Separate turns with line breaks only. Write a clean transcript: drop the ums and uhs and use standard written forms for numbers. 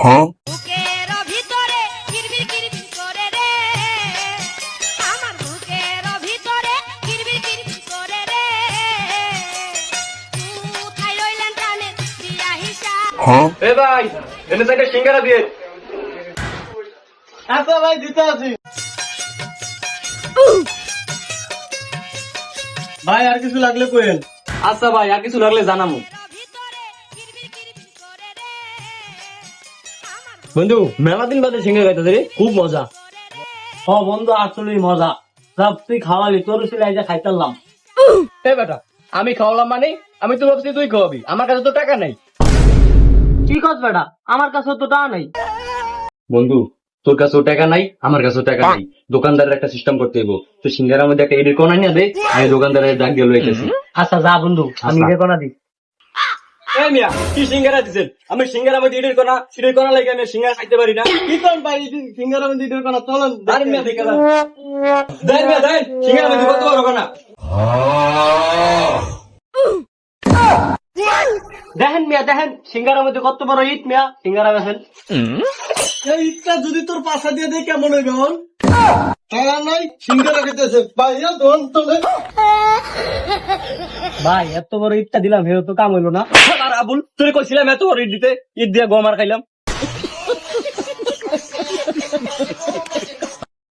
বুকের ভিতরে কিরবির কিরবির করে রে, আমার বুকের ভিতরে কিরবির কিরবির করে রে, কোথায় রইলেন জানেন দিয়া হিসাব।
এ ভাই এনে থেকে সিঙ্গারা দিয়ে।
আচ্ছা ভাই দিতে আছি। ভাই আর কিছু লাগলে কইেন।
আচ্ছা ভাই আর কিছু লাগলে জানামু।
ভিতরে কিরবির কিরবির করে রে, আমার
বন্ধু মেলা দিন বাদে সিঙ্গারা খাইতেছে রে, খুব মজা।
ও বন্ধু আসলেই মজা। সব তুই খাওয়ালি, তোর ছিল এই যে খাইতাম।
এ বেটা আমি খাওয়ালাম মানে আমি তো ভাবছি তুই খাওয়াবি, আমার কাছে তো টাকা নাই।
কি কস বেটা, আমার কাছে তো টাকা নাই।
বন্ধু তোর কাছেও টাকা নাই, আমার কাছেও টাকা নাই, দোকানদারের একটা সিস্টেম করতে হইব। তো সিঙ্গারার মধ্যে একটা এডিট কোনা নিয়ে দে, আমি দোকানদারের ডাক দিয়ে লইতেছি।
আচ্ছা যা বন্ধু, আমি
আচ্ছা।
রেকনা দিই।
এই মিয়া কি সিঙ্গারা দিছেন? আমি সিঙ্গারার মধ্যে এডিট কোনা লাগে আমি সিঙ্গারা খাইতে পারি না।
কি করেন ভাই, ফিঙ্গার আমি দিতে কোনা চলেন।
আরে মিয়া দেখে যান। দেন মিয়া দেন, সিঙ্গারার মধ্যে কত বড় কোনা।
দেখেন মিয়া দেখেন, সিঙ্গারের মধ্যে কত বড় ইট মিয়া, সিঙ্গারা বেছেন। এই ইটটা যদি তোর পাশা দিয়ে দেয় কেমন হইবে হন? টাকা নাই, সিঙ্গারা খেতেছে ভাইয়া দোন তোলে। ভাই এত বড় ইটটা দিলাম, হেও তো কাম হইলো না।
আর আবুল তুই কইছিলাম এত বড় ইট দিতে, ইট দিয়ে গম আর খাইলাম।